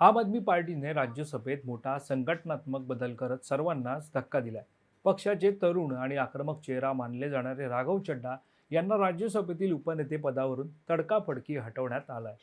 आम आदमी पार्टीने राज्यसभेत मोठा संघटनात्मक बदल करत सर्वांनाच धक्का दिलाय. पक्षाचे तरुण आणि आक्रमक चेहरा मानले जाणारे राघव चड्डा यांना राज्यसभेतील उपनेते पदावरून तडकाफडकी हटवण्यात आलाय.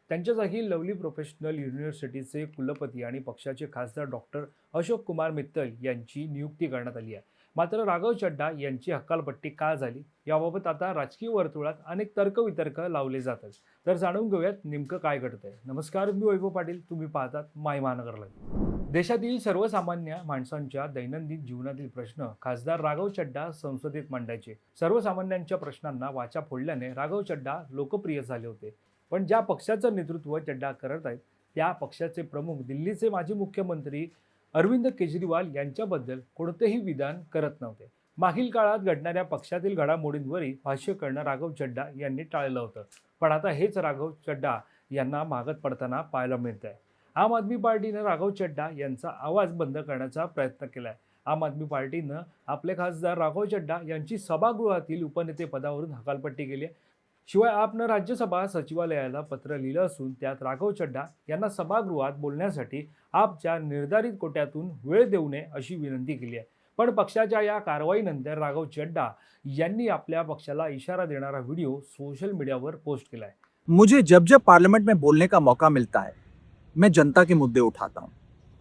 त्यांच्या जागी लवली प्रोफेशनल युनिव्हर्सिटीचे कुलपती आणि पक्षाचे खासदार डॉक्टर अशोक कुमार मित्तल यांची नियुक्ती करण्यात आली आहे. मात्र राघव चड्डा यांची हकालपट्टी का झाली याबाबत आता राजकीय वर्तुळात अनेक तर्कवितर्क लावले जातात. तर जाणून घेऊयात नेमकं काय घडतंय. नमस्कार, मी वैभव पाटील. तुम्ही पाहतात माय महानगर लाईव्ह. देशातील सर्वसामान्य माणसांच्या दैनंदिन जीवनातील प्रश्न खासदार राघव चड्डा संसदेत मांडायचे. सर्वसामान्यांच्या प्रश्नांना वाचा फोडल्याने राघव चड्डा लोकप्रिय झाले होते. पण ज्या पक्षाचं नेतृत्व चड्डा करत आहेत त्या पक्षाचे प्रमुख दिल्लीचे माजी मुख्यमंत्री अरविंद केजरीवाल यांच्याबद्दल कोणतेही विधान करत नव्हते. मागील काळात घडणाऱ्या पक्षातील घडामोडींवरही भाष्य करणं राघव चड्डा यांनी टाळलं होतं. पण आता हेच राघव चड्डा यांना मागत पडताना पाहायला मिळत आहे. आम आदमी पार्टीनं राघव चड्डा यांचा आवाज बंद करण्याचा प्रयत्न केलाय. आम आदमी पार्टीनं आपले खासदार राघव चड्डा यांची सभागृहातील उपनेते पदावरून हकालपट्टी केली आहे. शिवाय आपनं राज्यसभा सचिवालयाला पत्र लिहिलं असून त्यात राघव चड्डा यांना सभागृहात बोलण्यासाठी आपच्या निर्धारित कोट्यातून वेळ देऊ नये अशी विनंती केली आहे. पण पक्षाच्या या कारवाईनंतर राघव चड्डा यांनी आपल्या पक्षाला इशारा देणारा व्हिडिओ सोशल मीडियावर पोस्ट केलाय. मुझे जब जब पार्लियामेंट में बोलने का मौका मिलता है मैं जनता के मुद्दे उठाता हूं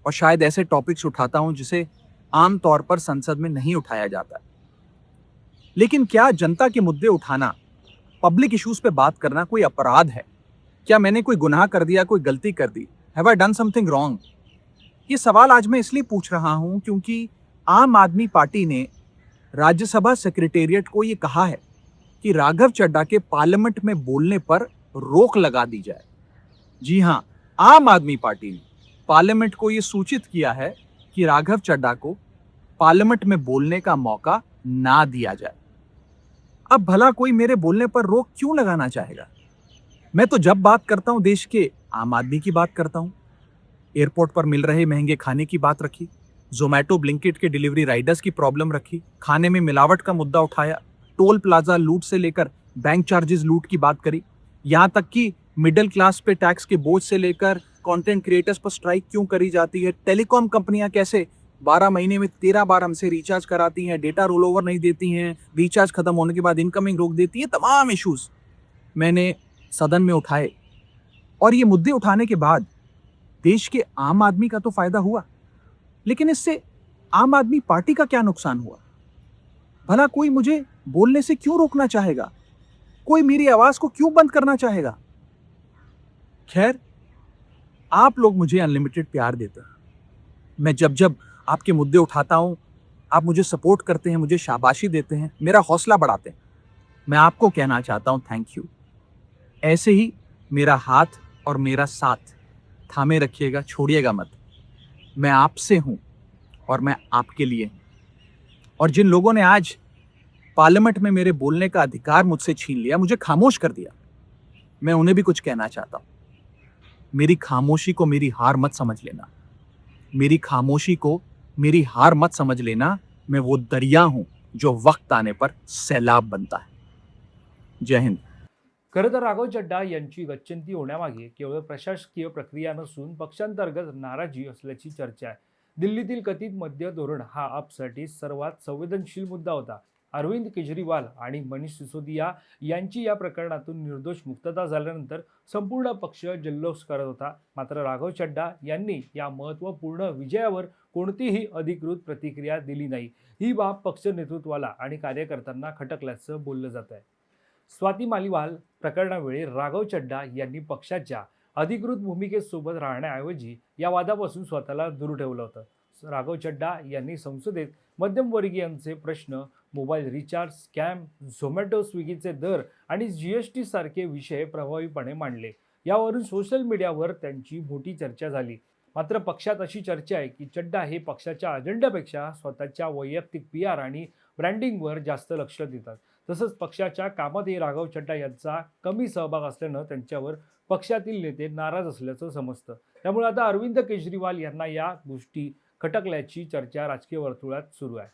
और शायद ऐसे टॉपिक्स उठाता हूं जिसे आम तौर पर संसद में नहीं उठाया जाता। लेकिन क्या जनता के मुद्दे उठाना, पब्लिक इश्यूज पे बात करना कोई अपराध है? क्या मैंने कोई गुनाह कर दिया, कोई गलती कर दी? Have I done something wrong? ये सवाल आज मैं इसलिए पूछ रहा हूं क्योंकि आम आदमी पार्टी ने राज्यसभा सेक्रेटेरिएट को ये कहा है कि राघव चड्डा के पार्लियामेंट में बोलने पर रोक लगा दी जाए। जी हां, आम आदमी पार्टी ने पार्लियामेंट को ये सूचित किया है कि राघव चड्डा को पार्लियामेंट में बोलने का मौका ना दिया जाए। अब भला कोई मेरे बोलने पर रोक क्यों लगाना चाहेगा? मैं तो जब बात करता हूं देश के आम आदमी की बात करता हूं। एयरपोर्ट पर मिल रहे महंगे खाने की बात रखी, जोमैटो ब्लिंकिट के डिलीवरी राइडर्स की प्रॉब्लम रखी, खाने में मिलावट का मुद्दा उठाया, टोल प्लाजा लूट से लेकर बैंक चार्जेस लूट की बात करी, यहाँ तक कि मिडिल क्लास पे टैक्स के बोझ से लेकर कंटेंट क्रिएटर्स पर स्ट्राइक क्यों करी जाती है, टेलीकॉम कंपनियां कैसे 12 महीने में 13 बार हमसे रिचार्ज कराती हैं, डेटा रोल ओवर नहीं देती हैं, रिचार्ज खत्म होने के बाद इनकमिंग रोक देती हैं, तमाम इश्यूज मैंने सदन में उठाए। और ये मुद्दे उठाने के बाद देश के आम आदमी का तो फायदा हुआ, लेकिन इससे आम आदमी पार्टी का क्या नुकसान हुआ? भला कोई मुझे बोलने से क्यों रोकना चाहेगा? कोई मेरी आवाज को क्यों बंद करना चाहेगा? खैर, आप लोग मुझे अनलिमिटेड प्यार देते हैं। मैं जब जब आपके मुद्दे उठाता हूं, आप मुझे सपोर्ट करते हैं, मुझे शाबाशी देते हैं, मेरा हौसला बढ़ाते हैं। मैं आपको कहना चाहता हूं थैंक यू। ऐसे ही मेरा हाथ और मेरा साथ थामे रखिएगा, छोड़िएगा मत। मैं आपसे हूं और मैं आपके लिए हूं। और जिन लोगों ने आज पार्लियामेंट में मेरे बोलने का अधिकार मुझसे छीन लिया, मुझे खामोश कर दिया, मैं उन्हें भी कुछ कहना चाहता हूं। मेरी खामोशी को मेरी हार मत समझ लेना। मेरी खामोशी को मेरी हार मत समझ लेना। मैं वो दरिया हूं जो वक्त आने पर सैलाब बनता है। जय हिंद। खरं तर राघव चड्डा यांची गच्चंती होण्यामागे केवळ प्रशासकीय प्रक्रिया नसून पक्षांतर्गत नाराजी असल्याची चर्चा आहे. दिल्लीतील कथित मद्य धोरण हा आपसाठी सर्वात संवेदनशील मुद्दा होता. अरविंद केजरीवाल आणि मनीष सिसोदिया यांची या प्रकरणातून निर्दोष मुक्तता झाल्यानंतर संपूर्ण पक्ष जल्लोष करत होता. मात्र राघव चड्डा यांनी या महत्त्वपूर्ण विजयावर कोणतीही अधिकृत प्रतिक्रिया दिली नाही. ही बाब पक्ष नेतृत्वाला आणि कार्यकर्त्यांना खटकल्याचं बोललं जात आहे. स्वाती मालीवाल प्रकरणावेळी राघव चड्डा यांनी पक्षाच्या अधिकृत भूमिकेसोबत राहण्याऐवजी या वादापासून स्वतःला दूर ठेवलं होतं. राघव चड्डा यांनी संसदेत मध्यमवर्गीयांचे प्रश्न, मोबाईल रिचार्ज स्कॅम, झोमॅटो स्विगीचे दर आणि जीएसटी सारखे विषय प्रभावीपणे मांडले. यावरून सोशल मीडियावर त्यांची मोठी चर्चा झाली. मात्र पक्षात अशी चर्चा आहे की चड्डा हे पक्षाच्या अजेंड्यापेक्षा स्वतःच्या वैयक्तिक PR आणि ब्रँडिंगवर जास्त लक्ष देतात. तसंच पक्षाच्या कामातही राघव चड्डा यांचा कमी सहभाग असल्यानं त्यांच्यावर पक्षातील नेते नाराज असल्याचं समजतं. त्यामुळे आता अरविंद केजरीवाल यांना या गोष्टी खटकल्याची चर्चा राजकीय वर्तुळात सुरू आहे.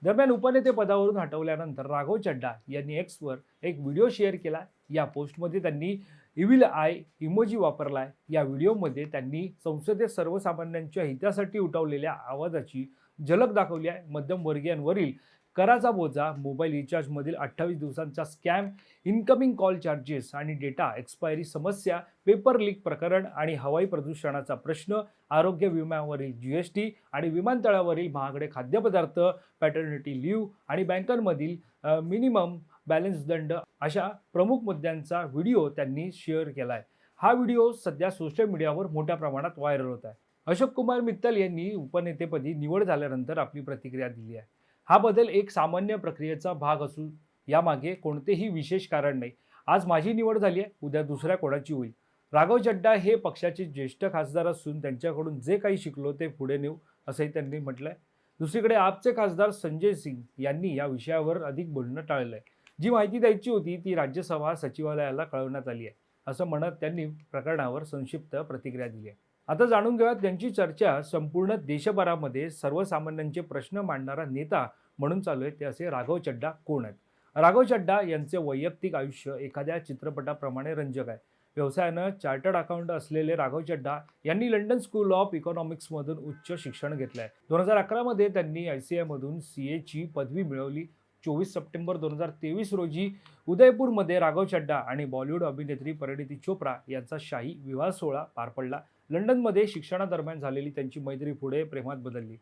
दरम्यान उपनेते पदावरून हटवल्यानंतर राघव चड्डा यांनी एक्सवर एक व्हिडिओ शेअर केला. या पोस्टमध्ये त्यांनी इव्हिल आय इमोजी वापरलाय. या व्हिडिओमध्ये त्यांनी संसदेत सर्वसामान्यांच्या हितासाठी उठवलेल्या आवाजाची झलक दाखवली आहे. मध्यमवर्गीयांवरील कराचा बोजा, मोबाईल रिचार्जमधील 28 दिवसांचा स्कॅम, इनकमिंग कॉल चार्जेस आणि डेटा एक्सपायरी समस्या, पेपर लीक प्रकरण आणि हवाई प्रदूषणाचा प्रश्न, आरोग्य विम्यावरील जीएसटी आणि विमानतळावरील महागडे खाद्यपदार्थ, पॅटर्निटी लिव्ह आणि बँकांमधील मिनिमम बॅलन्स दंड अशा प्रमुख मुद्द्यांचा व्हिडिओ त्यांनी शेअर केला आहे. हा व्हिडिओ सध्या सोशल मीडियावर मोठ्या प्रमाणात व्हायरल होत आहे. अशोक कुमार मित्तल यांनी उपनेतेपदी निवड झाल्यानंतर आपली प्रतिक्रिया दिली आहे. हा बदल एक सामान्य प्रक्रियेचा भाग असून यामागे कोणतेही विशेष कारण नाही. आज माझी निवड झाली आहे, उद्या दुसऱ्या कोणाची होईल. राघव चड्डा हे पक्षाचे ज्येष्ठ खासदार असून त्यांच्याकडून जे काही शिकलो ते पुढे नेऊ, असंही त्यांनी म्हटलंय. दुसरीकडे आपचे खासदार संजय सिंग यांनी या विषयावर अधिक बोलणं टाळलंय. जी माहिती द्यायची होती ती राज्यसभा सचिवालयाला कळवण्यात आली आहे, असं म्हणत त्यांनी प्रकरणावर संक्षिप्त प्रतिक्रिया दिली आहे. आता जाणून घेऊयात त्यांची चर्चा संपूर्ण देशभरामध्ये सर्वसामान्यांचे प्रश्न मांडणारा नेता म्हणून चालू आहे ते असे राघव चड्डा कोण आहेत. राघव चड्डा यांचे वैयक्तिक आयुष्य एखाद्या चित्रपटाप्रमाणे रंजक आहे. व्यवसायानं चार्टर्ड अकाउंट असलेले राघव चड्डा यांनी लंडन स्कूल ऑफ इकॉनॉमिक्समधून उच्च शिक्षण घेतलं आहे. 2011 मध्ये त्यांनी ICAI मधून CA ची पदवी मिळवली. 24 सप्टेंबर 2023 रोजी उदयपूरमध्ये राघव चड्डा आणि बॉलिवूड अभिनेत्री परिणीती चोप्रा यांचा शाही विवाह सोहळा पार पडला. लंडनमध्ये शिक्षणादरम्यान झालेली त्यांची मैत्री पुढे प्रेमात बदलली.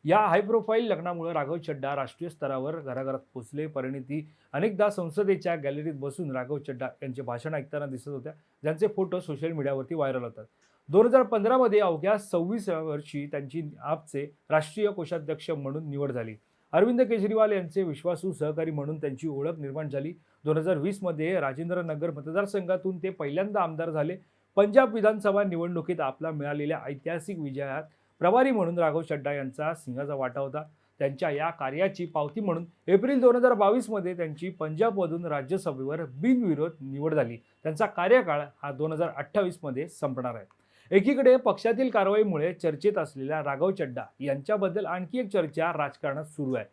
या हाय प्रोफाईल लग्नामुळे राघव चड्डा राष्ट्रीय स्तरावर घराघरात पोहोचले. परिणीती अनेकदा संसदेच्या गॅलरीत बसून राघव चड्डा यांचे भाषण ऐकताना दिसत होत्या, ज्यांचे फोटो सोशल मीडियावरती व्हायरल होतात. 2015 मध्ये अवघ्या 26 वर्षी त्यांची आपचे राष्ट्रीय कोषाध्यक्ष म्हणून निवड झाली. अरविंद केजरीवाल यांचे विश्वासू सहकारी म्हणून त्यांची ओळख निर्माण झाली. 2020 मध्ये राजेंद्र नगर मतदारसंघातून ते पहिल्यांदा आमदार झाले. पंजाब विधानसभा निवडणुकीत आपला मिळालेल्या ऐतिहासिक विजयात प्रभारी म्हणून राघव चड्डा यांचा सिंहाचा वाटा होता. त्यांच्या या कार्याची पावती म्हणून एप्रिल 2022 मध्ये त्यांची पंजाबमधून राज्यसभेवर बिनविरोध निवड झाली. त्यांचा कार्यकाळ हा 2028 मध्ये संपणार आहे. एकीकडे पक्षातील कारवाईमुळे चर्चेत असलेल्या राघव चड्डा यांच्याबद्दल आणखी एक चर्चा राजकारणात सुरू आहे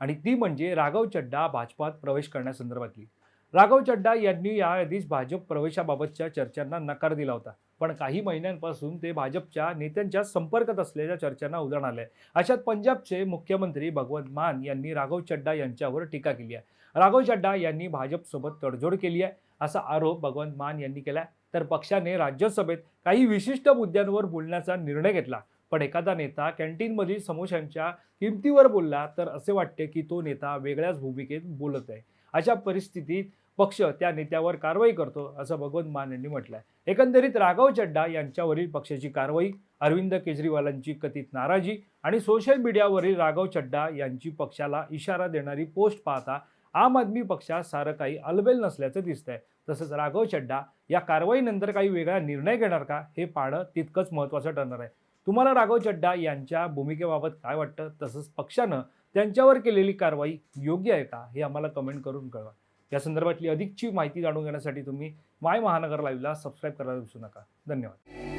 आणि ती म्हणजे राघव चड्डा भाजपात प्रवेश करण्यासंदर्भातली. राघव चड्डा यांनी याआधीच भाजप प्रवेशाबाबतच्या चर्चांना नकार दिला होता, पण काही महिन्यांपासून ते भाजपच्या नेत्यांच्या संपर्कात असलेल्या चर्चांना उधाण आलंय. अशात पंजाबचे मुख्यमंत्री भगवंत मान यांनी राघव चड्डा यांच्यावर टीका केली आहे. राघव चड्डा यांनी भाजपसोबत तडजोड केली आहे असा आरोप भगवंत मान यांनी केला. तर पक्षाने राज्यसभेत काही विशिष्ट मुद्द्यांवर बोलण्याचा निर्णय घेतला, पण एखादा नेता कॅन्टीनमधील समोश्यांच्या किमतीवर बोलला तर असे वाटते की तो नेता वेगळ्याच भूमिकेत बोलत आहे. अशा परिस्थितीत पक्ष त्या नेत्यावर कारवाई करतो असं भगवंत मान यांनी म्हटलंय. एकंदरीत राघव चड्डा यांच्यावरील पक्षाची कारवाई, अरविंद केजरीवालांची कथित नाराजी आणि सोशल मीडियावरील राघव चड्डा यांची पक्षाला इशारा देणारी पोस्ट पाहता आम आदमी पक्षात सारं काही अलबेल नसल्याचं दिसतंय. तसंच राघव चड्डा या कारवाईनंतर काही वेगळा निर्णय घेणार का हे पाहणं तितकंच महत्त्वाचं ठरणार आहे. तुम्हाला राघव चड्डा यांच्या भूमिकेबाबत काय वाटतं? तसंच पक्षानं त्यांच्यावर केलेली कारवाई योग्य आहे का हे आम्हाला कमेंट करून कळवा. या संदर्भातली अधिकची माहिती जाणून घेण्यासाठी तुम्ही माय महानगर लाईव्हला सबस्क्राईब करायला विसरू नका. धन्यवाद.